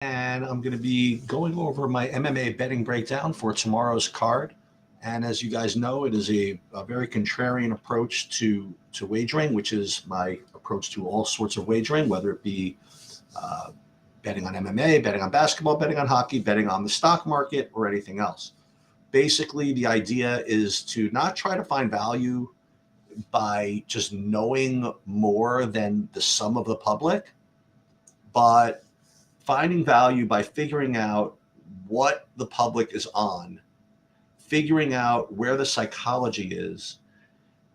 and I'm going to be going over my MMA betting breakdown for tomorrow's card. And as you guys know, it is a very contrarian approach to wagering, which is my approach to all sorts of wagering, whether it be uh, betting on MMA, betting on basketball, betting on hockey, betting on the stock market, or anything else. Basically, the idea is to not try to find value by just knowing more than the sum of the public, but finding value by figuring out what the public is on, figuring out where the psychology is,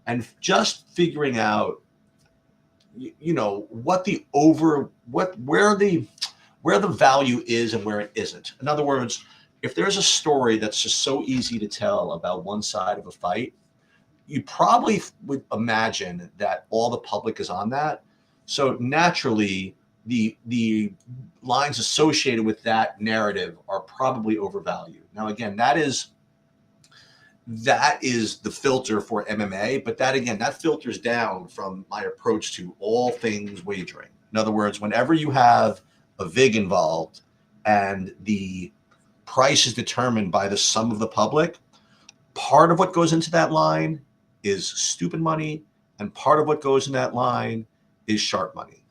and just figuring out, what the over what where the value is and where it isn't. In other words, if there's a story that's just so easy to tell about one side of a fight, you probably would imagine that all the public is on that. So naturally, the lines associated with that narrative are probably overvalued. Now, again, that is the filter for MMA, but that filters down from my approach to all things wagering. In other words, whenever you have a vig involved and the price is determined by the sum of the public, part of what goes into that line is stupid money, and part of what goes in that line is sharp money.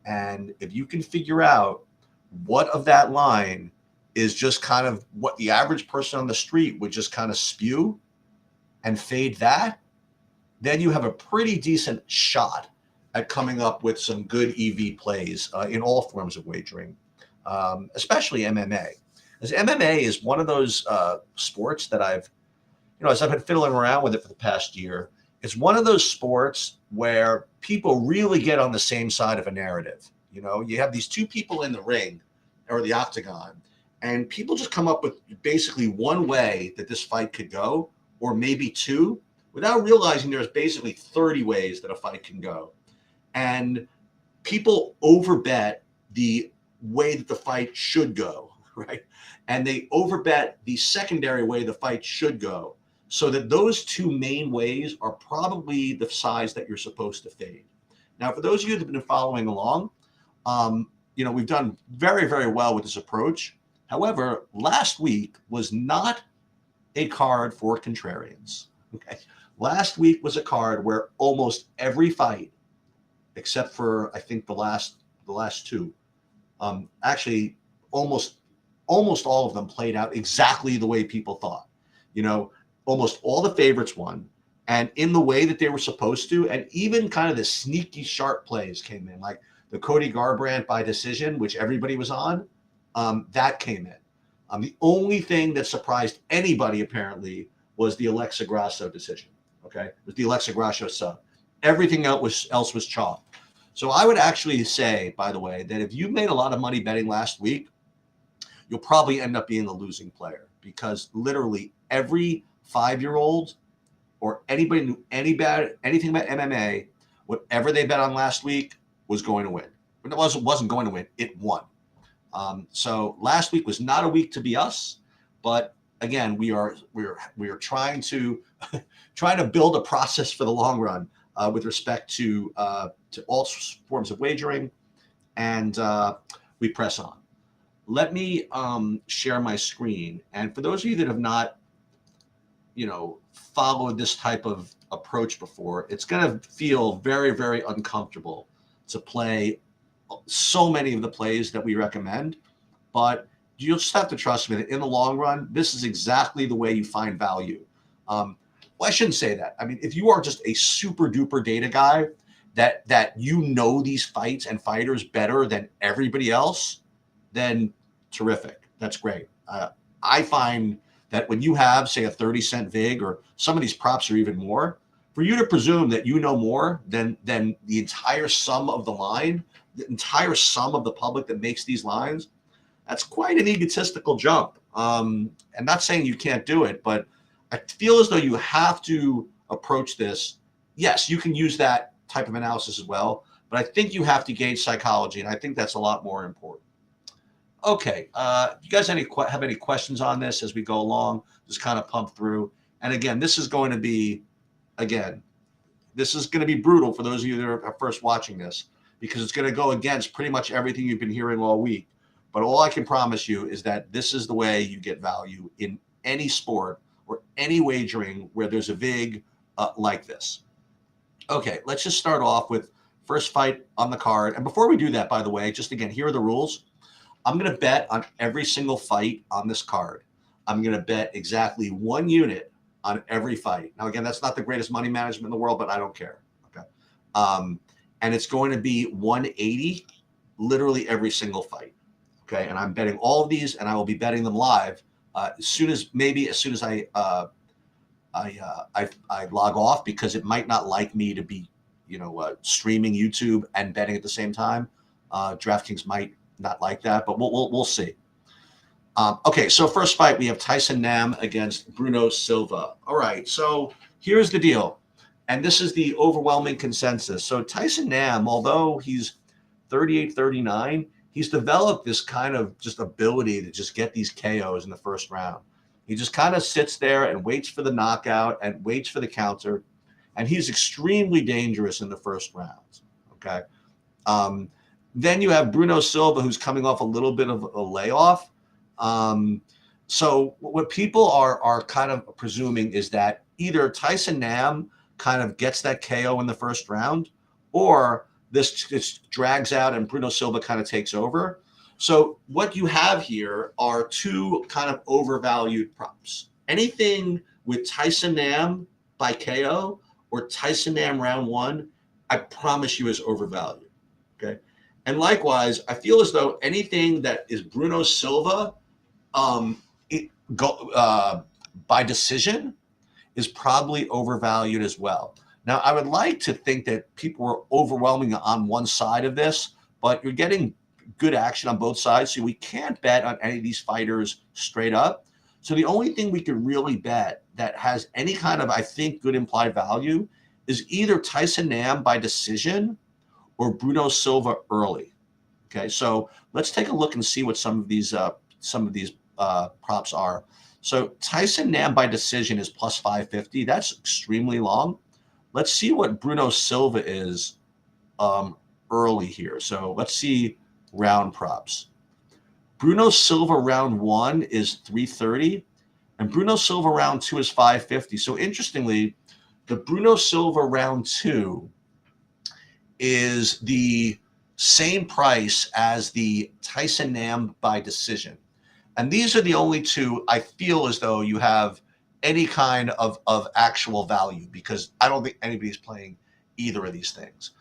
And if you can figure out what of that line is just kind of what the average person on the street would just kind of spew and fade that, then you have a pretty decent shot at coming up with some good EV plays in all forms of wagering, especially MMA. As MMA is one of those sports that as I've been fiddling around with it for the past year, it's one of those sports where people really get on the same side of a narrative. You have these two people in the ring or the octagon, and people just come up with basically one way that this fight could go, or maybe two, without realizing there's basically 30 ways that a fight can go. And people overbet the way that the fight should go, right? And they overbet the secondary way the fight should go, so that those two main ways are probably the size that you're supposed to fade. Now, for those of you that have been following along, we've done very, very well with this approach. However, last week was not a card for contrarians. Okay, last week was a card where almost every fight, except for I think the last two, actually almost all of them played out exactly the way people thought. You know, almost all the favorites won, and in the way that they were supposed to, and even kind of the sneaky sharp plays came in, like the Cody Garbrandt by decision, which everybody was on, that came in. The only thing that surprised anybody apparently was the Alexa Grasso decision. Okay, it was the Alexa Grasso sub. Everything else was chalk. So I would actually say, by the way, that if you made a lot of money betting last week, you'll probably end up being a losing player, because literally every 5-year-old or anybody who knew anything about MMA, whatever they bet on last week was going to win. But it wasn't going to win. It won. So last week was not a week to be us, but again, we are trying to trying to build a process for the long run with respect to all forms of wagering, and we press on. Let me share my screen, and for those of you that have not, followed this type of approach before, it's going to feel very, very uncomfortable to play so many of the plays that we recommend, but you'll just have to trust me that in the long run, this is exactly the way you find value. Well, I shouldn't say that. I mean, if you are just a super duper data guy that these fights and fighters better than everybody else, then terrific. That's great. I find that when you have, say, a 30-cent vig, or some of these props are even more, for you to presume that you know more than the entire sum of the line, the entire sum of the public that makes these lines, that's quite an egotistical jump. I'm not saying you can't do it, but I feel as though you have to approach this. Yes, you can use that type of analysis as well, but I think you have to gauge psychology, and I think that's a lot more important. Okay, you guys have any questions on this as we go along? Just kind of pump through. And again, this is going to be brutal for those of you that are first watching this, because it's going to go against pretty much everything you've been hearing all week. But all I can promise you is that this is the way you get value in any sport or any wagering where there's a vig like this. Okay, let's just start off with first fight on the card. And before we do that, by the way, just again, here are the rules. I'm going to bet on every single fight on this card. I'm going to bet exactly 1 unit on every fight. Now, again, that's not the greatest money management in the world, but I don't care. Okay. And it's going to be 180 literally every single fight. Okay. And I'm betting all of these, and I will be betting them live as soon as I log off, because it might not like me to be, streaming YouTube and betting at the same time. DraftKings might not like that, but we'll see. Okay, so first fight, we have Tyson Nam against Bruno Silva. All right, so here's the deal, and this is the overwhelming consensus. So Tyson Nam, although he's 38, 39, he's developed this kind of just ability to just get these KOs in the first round. He just kind of sits there and waits for the knockout and waits for the counter, and he's extremely dangerous in the first round. Okay. Then you have Bruno Silva, who's coming off a little bit of a layoff. So what people are kind of presuming is that either Tyson Nam kind of gets that KO in the first round, or this drags out and Bruno Silva kind of takes over. So what you have here are two kind of overvalued props. Anything with Tyson Nam by KO or Tyson Nam round 1, I promise you is overvalued. Okay. And likewise, I feel as though anything that is Bruno Silva by decision is probably overvalued as well. Now, I would like to think that people are overwhelming on one side of this, but you're getting good action on both sides, so we can't bet on any of these fighters straight up. So the only thing we could really bet that has any kind of, I think, good implied value is either Tyson Nam by decision or Bruno Silva early. Okay, so let's take a look and see what some of these props are. So Tyson Nam by decision is plus 550. That's extremely long. Let's see what Bruno Silva is early here. So let's see round props. Bruno Silva round 1 is 330, and Bruno Silva round 2 is 550. So interestingly, the Bruno Silva round 2 is the same price as the Tyson Nam by decision. And these are the only two I feel as though you have any kind of actual value, because I don't think anybody's playing either of these things.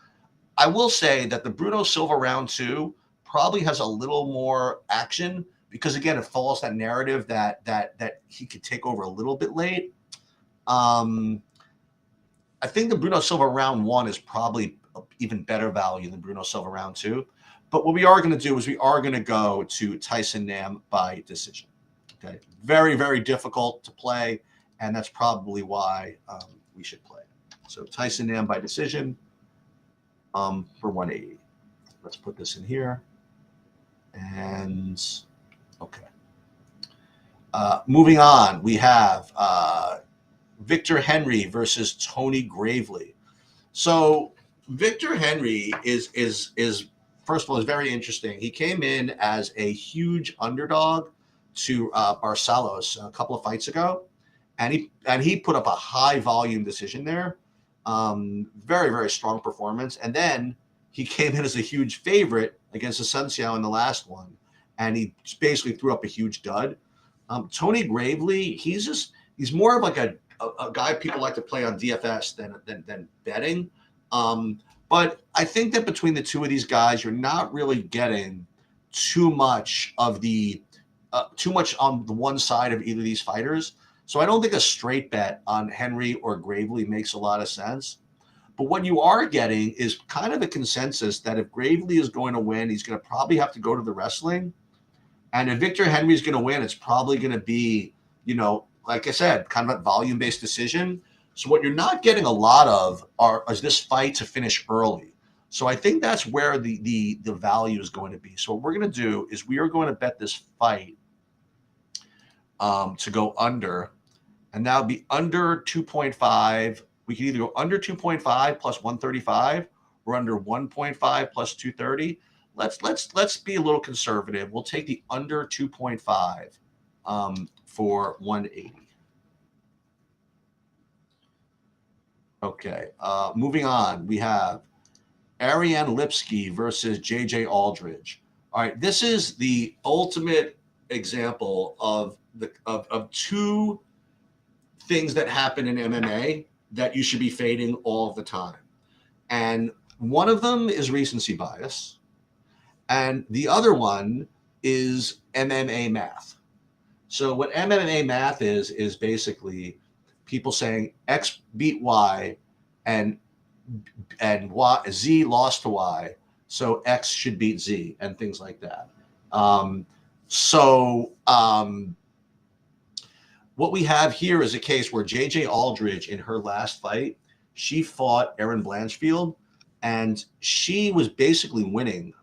I will say that the Bruno Silva round 2 probably has a little more action, because again, it follows that narrative that he could take over a little bit late. I think the Bruno Silva round 1 is probably even better value than Bruno Silva round 2. But what we are going to do is we are going to go to Tyson Nam by decision. Okay, very, very difficult to play, and that's probably why we should play. So Tyson Nam by decision for 180. Let's put this in here. And okay. Moving on, we have Victor Henry versus Tony Gravely. So Victor Henry is first of all, is very interesting. He came in as a huge underdog to Barcelos a couple of fights ago, and he put up a high volume decision there. Very, very strong performance. And then he came in as a huge favorite against Asensio in the last one, and he basically threw up a huge dud. Tony Gravely, he's more of like a guy people like to play on DFS than betting. But I think that between the two of these guys, you're not really getting too much on the one side of either of these fighters. So I don't think a straight bet on Henry or Gravely makes a lot of sense. But what you are getting is kind of a consensus that if Gravely is going to win, he's going to probably have to go to the wrestling. And if Victor Henry is going to win, it's probably going to be, like I said, kind of a volume-based decision. So what you're not getting a lot of is this fight to finish early. So I think that's where the value is going to be. So what we're going to do is we are going to bet this fight to go under, and that would be under 2.5. We can either go under 2.5 plus 135 or under 1.5 plus 230. let's be a little conservative. We'll take the under 2.5 for 180. Okay, moving on. We have Ariane Lipsky versus JJ Aldridge. All right, this is the ultimate example of two things that happen in MMA that you should be fading all of the time. And one of them is recency bias, and the other one is MMA math. So what MMA math is basically people saying X beat Y and Z lost to Y, so X should beat Z and things like that. What we have here is a case where JJ Aldridge, in her last fight, she fought Erin Blanchfield, and she was basically winning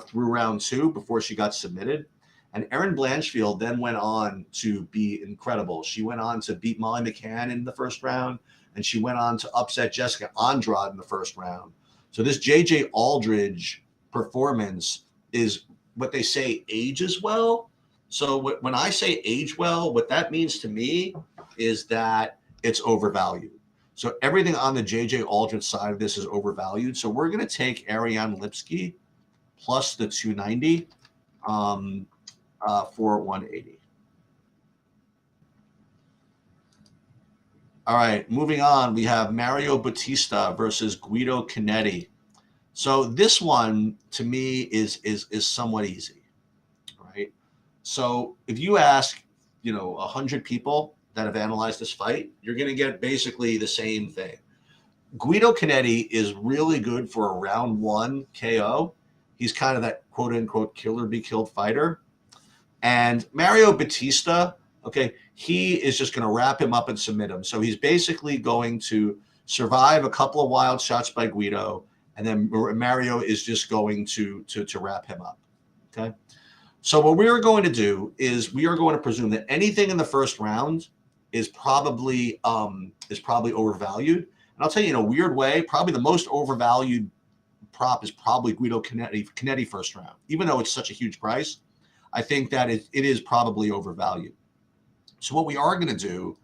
through round 2 before she got submitted. And Erin Blanchfield then went on to be incredible. She went on to beat Molly McCann in the first round, and she went on to upset Jessica Andrade in the first round. So this JJ Aldridge performance is what they say ages well. So when I say age well, what that means to me is that it's overvalued. So everything on the JJ Aldridge side of this is overvalued. So we're going to take Ariane Lipsky plus the 290 for 180. All right, moving on, we have Mario Bautista versus Guido Canetti. So this one, to me, is somewhat easy, right? So if you ask, 100 people that have analyzed this fight, you're going to get basically the same thing. Guido Canetti is really good for a round 1 KO. He's kind of that quote-unquote killer be killed fighter. And Mario Bautista, okay, he is just going to wrap him up and submit him. So he's basically going to survive a couple of wild shots by Guido, and then Mario is just going to wrap him up, okay? So what we are going to do is we are going to presume that anything in the first round is probably overvalued. And I'll tell you, in a weird way, probably the most overvalued prop is probably Guido Canetti first round. Even though it's such a huge price, I think that it is probably overvalued. So what we are going to do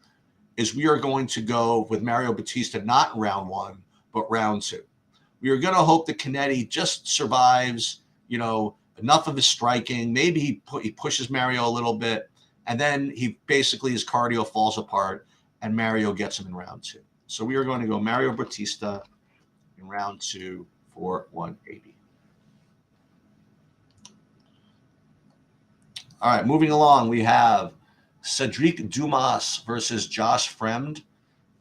is we are going to go with Mario Bautista not in round 1, but round 2. We are going to hope that Canetti just survives, enough of his striking. Maybe he pushes Mario a little bit, and then his cardio falls apart, and Mario gets him in round 2. So we are going to go Mario Bautista in round 2 for 180. All right, moving along, we have Cedric Dumas versus Josh Fremd.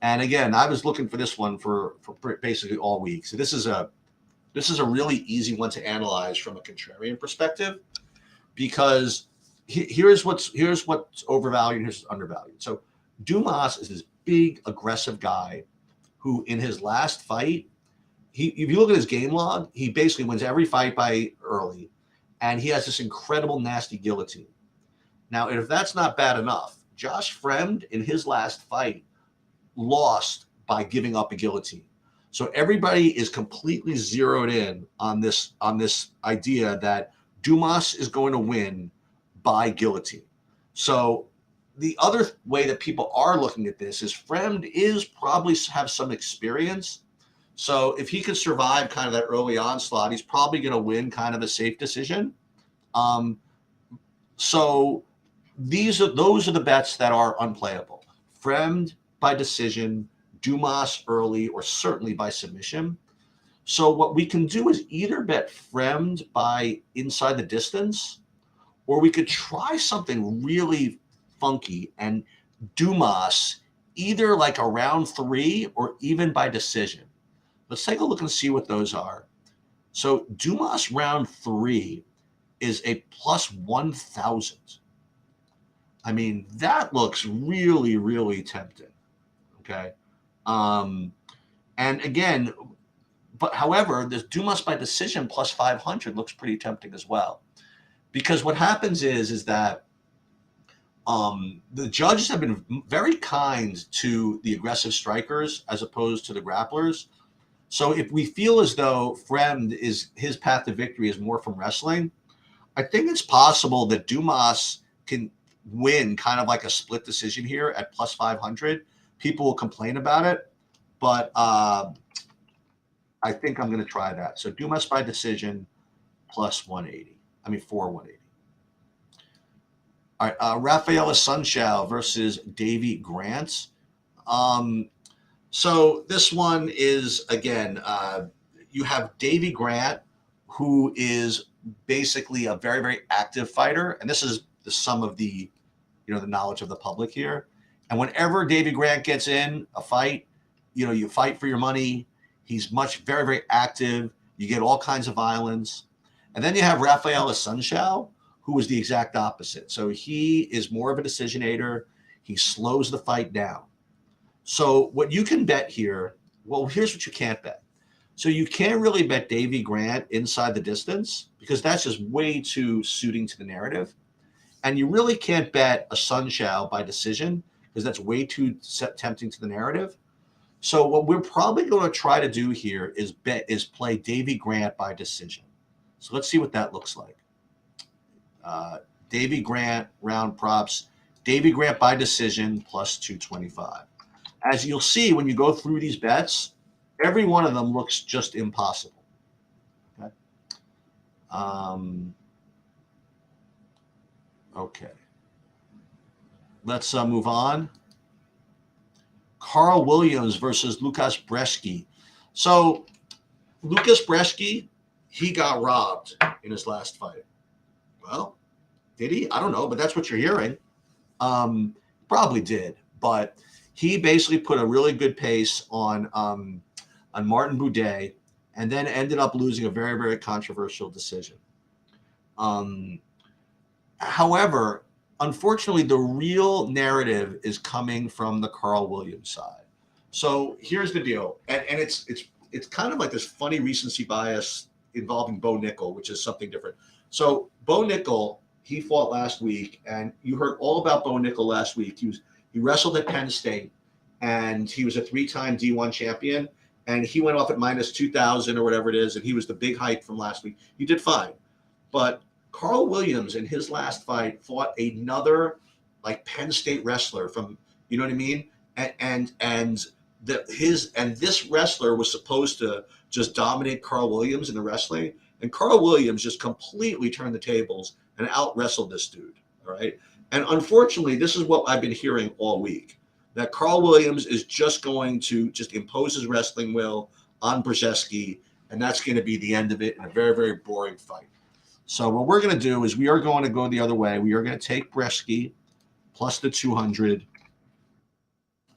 And again, I was looking for this one for basically all week. So this is a really easy one to analyze from a contrarian perspective, because here's what's overvalued, here's what's undervalued. So Dumas is this big, aggressive guy who, in his last fight, if you look at his game log, he basically wins every fight by early, and he has this incredible, nasty guillotine. Now, if that's not bad enough, Josh Fremd, in his last fight, lost by giving up a guillotine. So everybody is completely zeroed in on this idea that Dumas is going to win by guillotine. So the other way that people are looking at this is Fremd is probably have some experience. So if he can survive kind of that early onslaught, he's probably going to win kind of a safe decision. So those are the bets that are unplayable. Fremd by decision, Dumas early, or certainly by submission. So what we can do is either bet Fremd by inside the distance, or we could try something really funky and Dumas either like a round 3 or even by decision. Let's take a look and see what those are. So Dumas round 3 is a plus 1,000. I mean, that looks really, really tempting. Okay. And again, however, this Dumas by decision plus 500 looks pretty tempting as well. Because what happens is that the judges have been very kind to the aggressive strikers as opposed to the grapplers. So if we feel as though Fremd is his path to victory is more from wrestling, I think it's possible that Dumas can win kind of like a split decision here at plus 500. People will complain about it, but I think I'm going to try that. So Dumas by decision plus 180. I mean, for 180. All right, Rafaela Sunshao versus Davy Grant. So this one is, again, you have Davy Grant, who is basically a very, very active fighter. And this is the sum of the, the knowledge of the public here. And whenever Davy Grant gets in a fight, you fight for your money. He's very, very active. You get all kinds of violence. And then you have Rafaela Sunshao, who is the exact opposite. So he is more of a decisionator. He slows the fight down. So what you can bet here, well, here's what you can't bet. So you can't really bet Davy Grant inside the distance because that's just way too suiting to the narrative. And you really can't bet a Sunshao by decision because that's way too tempting to the narrative. So what we're probably going to try to do here is play Davy Grant by decision. So let's see what that looks like. Davy Grant round props. Davy Grant by decision plus 225. As you'll see when you go through these bets, every one of them looks just impossible. Okay. Okay. Let's move on. Carl Williams versus Lucas Brzeski. So Lucas Brzeski, he got robbed in his last fight. Well, did he? I don't know, but that's what you're hearing. Probably did, but he basically put a really good pace on Martin Boudet, and then ended up losing a very, very controversial decision. However, unfortunately, the real narrative is coming from the Carl Williams side. So here's the deal, and it's kind of like this funny recency bias involving Bo Nickel, which is something different. So Bo Nickel, he fought last week, and you heard all about Bo Nickel last week. He wrestled at Penn State, and he was a 3-time D1 champion, and he went off at minus 2,000 or whatever it is, and he was the big hype from last week. He did fine, but Carl Williams in his last fight fought another like Penn State wrestler from, you know what I mean? And this wrestler was supposed to just dominate Carl Williams in the wrestling, and Carl Williams just completely turned the tables and out wrestled this dude. All right. And unfortunately, this is what I've been hearing all week, that Carl Williams is just going to just impose his wrestling will on Brzeski, and that's going to be the end of it in a very, very boring fight. So what we're going to do is we are going to go the other way. We are going to take Brzeski plus the 200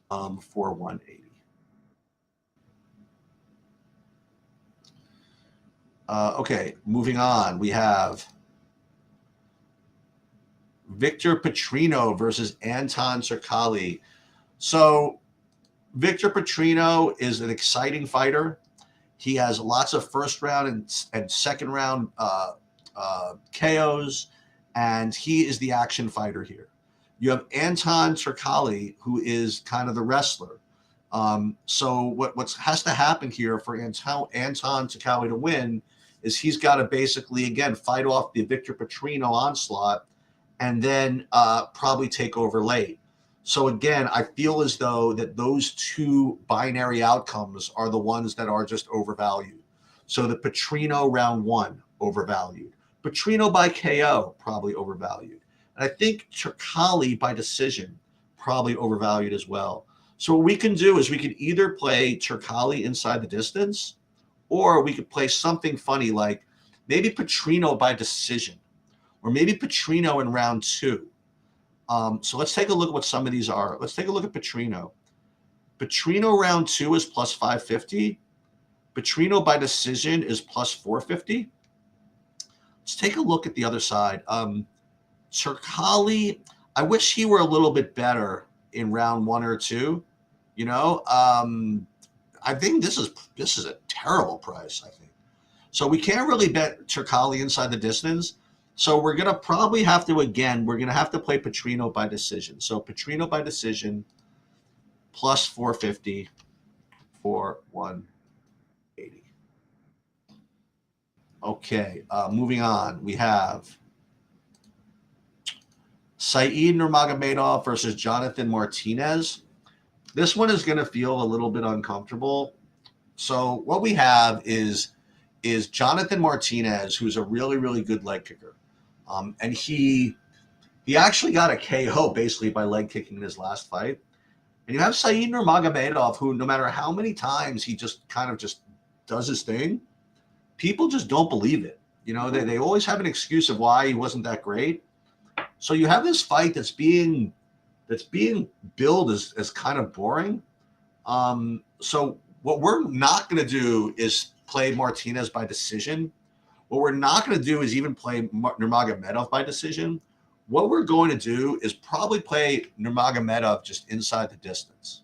for 180. Okay, moving on. We have Victor Petrino versus Anton Turkalj. So Victor Petrino is an exciting fighter. He has lots of first round and second round KOs, and he is the action fighter here. You have Anton Turkalj, who is kind of the wrestler. So what has to happen here for Anton Turkalj to win is he's got to basically, again, fight off the Victor Petrino onslaught and then probably take over late. So again, I feel as though that those two binary outcomes are the ones that are just overvalued. So the Petrino round 1 overvalued. Petrino by KO probably overvalued. And I think Turkalj by decision probably overvalued as well. So what we can do is we could either play Turkalj inside the distance, or we could play something funny like maybe Petrino by decision, or maybe Petrino in round 2. So let's take a look at what some of these are. Let's take a look at Petrino. Petrino round 2 is plus 550. Petrino by decision is plus 450. Let's take a look at the other side. Turkalj, I wish he were a little bit better in round 1 or 2. I think this is a terrible price, I think. So we can't really bet Turkalj inside the distance. So we're going to probably have to, again, we're going to have to play Petrino by decision. So Petrino by decision plus 450 for 1. Okay, moving on. We have Saeed Nurmagomedov versus Jonathan Martinez. This one is going to feel a little bit uncomfortable. So what we have is Jonathan Martinez, who's a really, really good leg kicker. And he actually got a KO basically by leg kicking in his last fight. And you have Saeed Nurmagomedov, who no matter how many times he just kind of just does his thing, people just don't believe it. You know, they always have an excuse of why he wasn't that great. So you have this fight that's being billed as kind of boring. So what we're not going to do is play Martinez by decision. What we're not going to do is even play Nurmagomedov by decision. What we're going to do is probably play Nurmagomedov just inside the distance.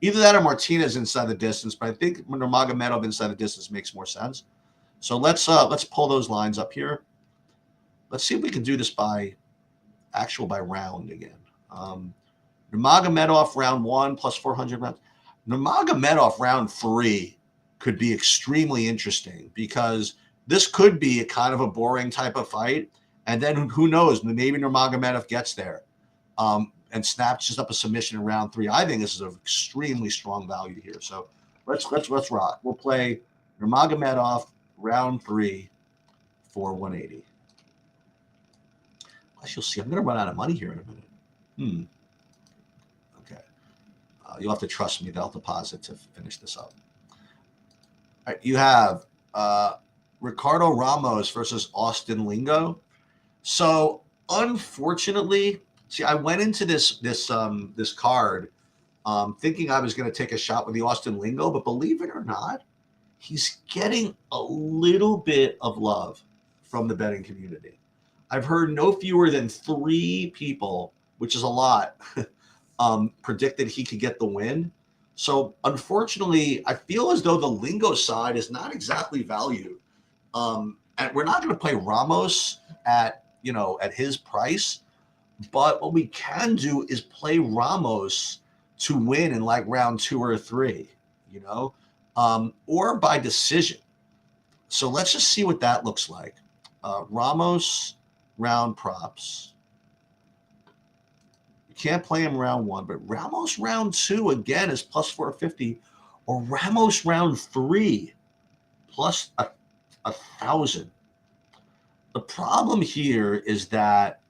Either that or Martinez inside the distance, but I think Nurmagomedov inside the distance makes more sense. So let's pull those lines up here. Let's see if we can do this by round again. Nurmagomedov round 1 plus 400 rounds. Nurmagomedov round 3 could be extremely interesting because this could be a kind of a boring type of fight. And then who knows, maybe Nurmagomedov gets there and snatches up a submission in round 3. I think this is an extremely strong value here. So let's rock. We'll play Nurmagomedov round 3 for 180. As you'll see, I'm going to run out of money here in a minute. Okay. You'll have to trust me that I'll deposit to finish this up. All right, you have Ricardo Ramos versus Austin Lingo. So unfortunately, see, I went into this card thinking I was going to take a shot with the Austin Lingo, but believe it or not, he's getting a little bit of love from the betting community. I've heard no fewer than 3 people, which is a lot, predicted he could get the win. So unfortunately, I feel as though the Lingo side is not exactly valued. And we're not going to play Ramos at his price, but what we can do is play Ramos to win in like round 2 or 3, or by decision. So let's just see what that looks like. Ramos round props. You can't play him round 1, but Ramos round 2 again is plus 450, or Ramos round 3 plus 1,000. The problem here is that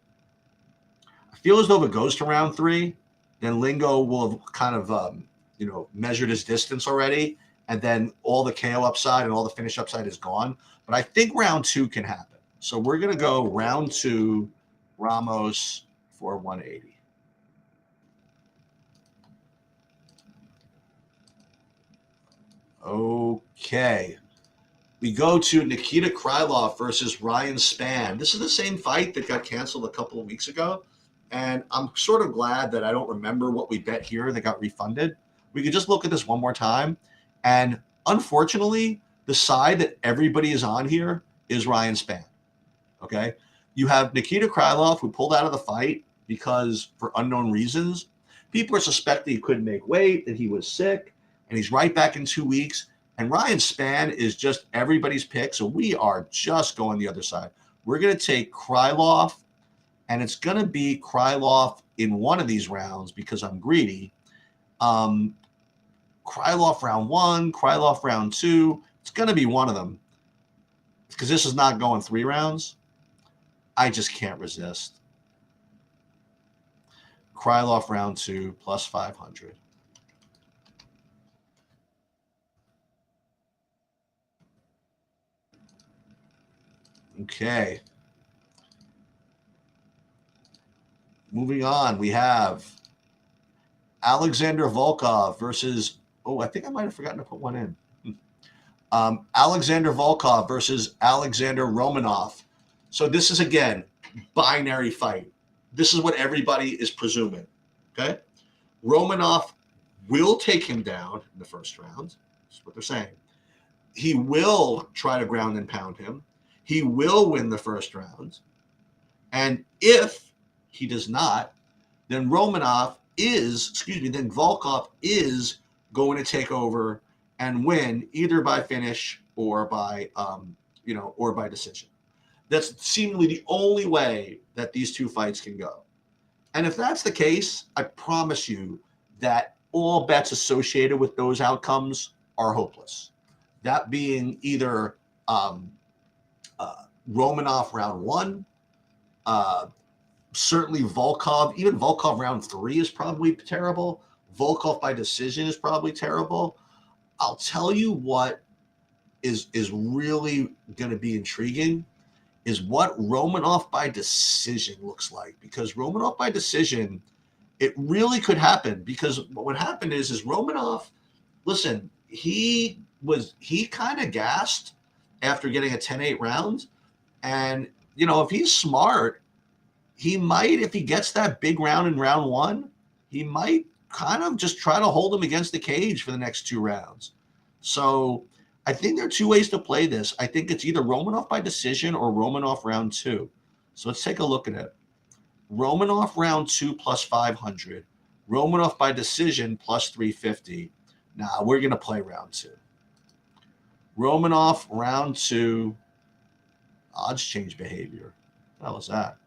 I feel as though if it goes to round 3, then Lingo will have kind of measured his distance already, and then all the KO upside and all the finish upside is gone. But I think round 2 can happen. So we're going to go round 2, Ramos for 180. Okay. We go to Nikita Krylov versus Ryan Spann. This is the same fight that got canceled a couple of weeks ago. And I'm sort of glad that I don't remember what we bet here that got refunded. We could just look at this one more time. And unfortunately, the side that everybody is on here is Ryan Spann. Okay. You have Nikita Krylov, who pulled out of the fight because for unknown reasons. People are suspecting he couldn't make weight, that he was sick, and he's right back in 2 weeks. And Ryan Spann is just everybody's pick. So we are just going the other side. We're going to take Krylov, and it's going to be Krylov in one of these rounds because I'm greedy. Krylov round 1, Krylov round 2. It's going to be one of them because this is not going 3 rounds. I just can't resist. Krylov round 2 plus 500. Okay. Moving on, we have Alexander Volkov versus, I think I might have forgotten to put one in. Alexander Volkov versus Alexander Romanov. So this is, again, binary fight. This is what everybody is presuming, okay? Romanov will take him down in the first round. That's what they're saying. He will try to ground and pound him. He will win the first round. And if he does not, then Volkov is going to take over and win either by finish or by or by decision. That's seemingly the only way that these two fights can go. And if that's the case, I promise you that all bets associated with those outcomes are hopeless. That being either Romanov round 1, certainly Volkov, even Volkov round 3 is probably terrible. Volkov by decision is probably terrible. I'll tell you what is really going to be intriguing is what Romanov by decision looks like, because Romanov by decision, it really could happen, because what happened is Romanov, listen, he kind of gassed after getting a 10-8 round. And, if he's smart, he might, if he gets that big round in round 1, he might kind of just try to hold him against the cage for the next 2 rounds. So I think there are 2 ways to play this. I think it's either Romanov by decision or Romanov round 2. So let's take a look at it. Romanov round 2 plus 500. Romanov by decision plus 350. Nah, we're going to play round 2. Romanov round 2. Odds change behavior. What the hell is that?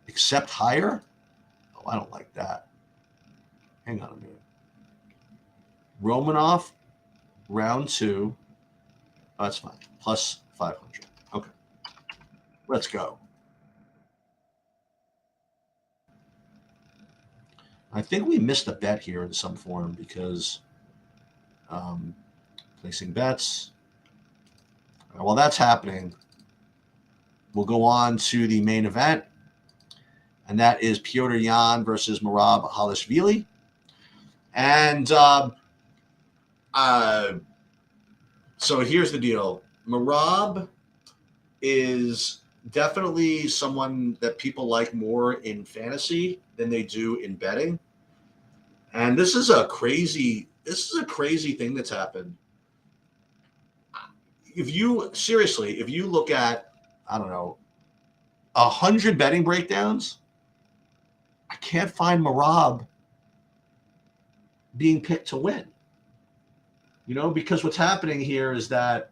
Accept higher? Oh, I don't like that. Hang on a minute. Romanov round 2. Oh, that's fine. Plus 500. Okay. Let's go. I think we missed a bet here in some form because placing bets. While that's happening, we'll go on to the main event, and that is Petr Yan versus Merab Halashvili. And so here's the deal. Merab is definitely someone that people like more in fantasy than they do in betting. And this is a crazy thing that's happened. If you look at, I don't know, 100 betting breakdowns, I can't find Merab being picked to win. Because what's happening here is that,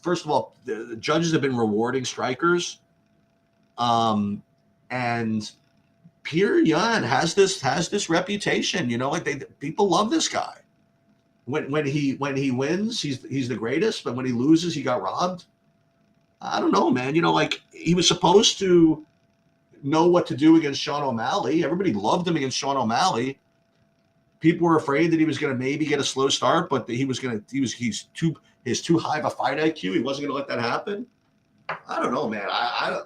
first of all, the judges have been rewarding strikers. And Petr Yan has this reputation, people love this guy. When he wins, he's the greatest, but when he loses, he got robbed. I don't know, man. He was supposed to know what to do against Sean O'Malley. Everybody loved him against Sean O'Malley. People were afraid that he was going to maybe get a slow start, but that he's too high of a fight IQ. He wasn't going to let that happen. I don't know, man. I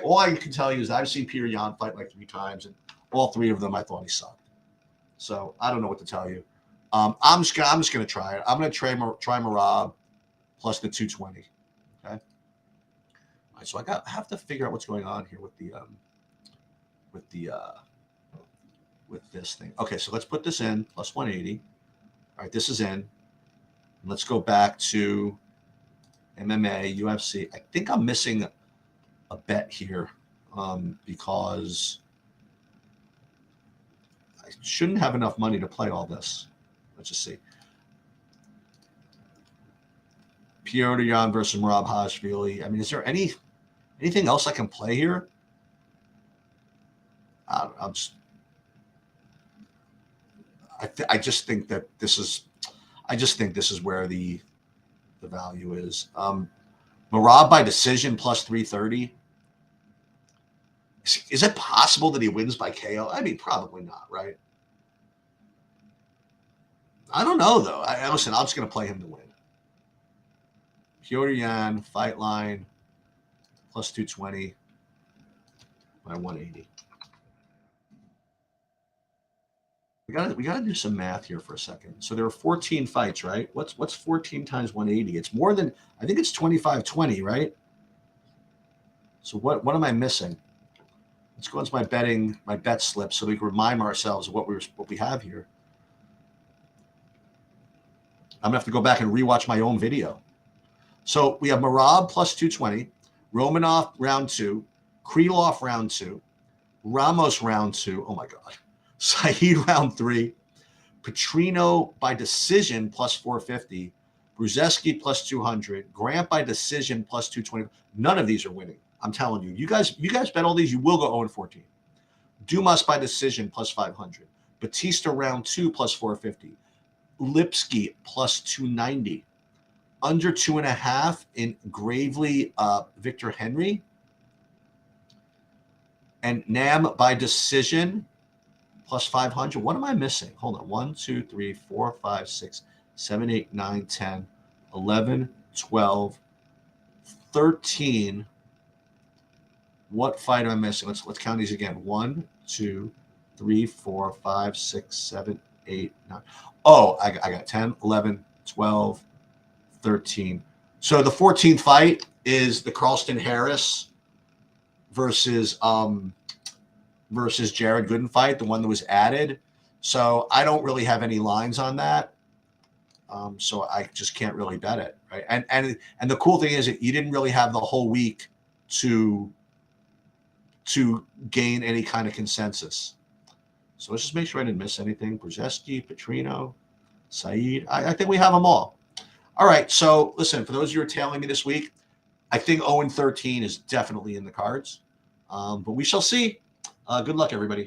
all I can tell you is I've seen Petr Yan fight like 3 times, and all 3 of them I thought he sucked. So I don't know what to tell you. I'm just gonna try it. I'm gonna try Merab plus the 220. Okay. All right. So I have to figure out what's going on here with this thing. Okay. So let's put this in plus 180. All right. This is in. Let's go back to MMA, UFC. I think I'm missing a bet here because I shouldn't have enough money to play all this. Let's just see. Petr Yan versus Merab Halashvili. I mean, is there anything else I can play here? I just think that this is. I just think this is where the value is. Merab by decision plus 330. Is it possible that he wins by KO? I mean, probably not, right? I don't know, though. Listen, I'm just going to play him to win. Petr Yan, fight line, plus 220 by 180. We got to do some math here for a second. So there are 14 fights, right? What's 14 times 180? It's more than, I think it's 25-20, right? So what am I missing? Let's go into my bet slip so we can remind ourselves of what we have here. I'm gonna have to go back and rewatch my own video. So we have Merab plus 220, Romanov round 2, Krylov round 2, Ramos round 2. Oh my God. Saeed round 3, Petrino by decision plus 450. Brzezinski plus 200. Grant by decision plus 220. None of these are winning. I'm telling you. You guys bet all these, you will go 0-14. Dumas by decision plus 500. Batista round 2 plus 450. Lipsky plus 290. Under 2.5 in Gravely Victor Henry. And Nam by decision plus 500. What am I missing? Hold on. 1, 2, 3, 4, 5, 6, 7, 8, 9, 10, 11, 12, 13. What fight am I missing? Let's count these again. 1, 2, 3, 4, 5, 6, 7, 8, 9. Oh, I got 10, 11, 12, 13. So the 14th fight is the Carlston Harris versus Jared Gooden fight, the one that was added. So I don't really have any lines on that. So I just can't really bet it, right? And the cool thing is that you didn't really have the whole week to gain any kind of consensus. So let's just make sure I didn't miss anything. Brzezinski, Petrino, Saeed. I think we have them all. All right. So listen, for those of you who are tailing me this week, I think 0-13 is definitely in the cards. But we shall see. Good luck, everybody.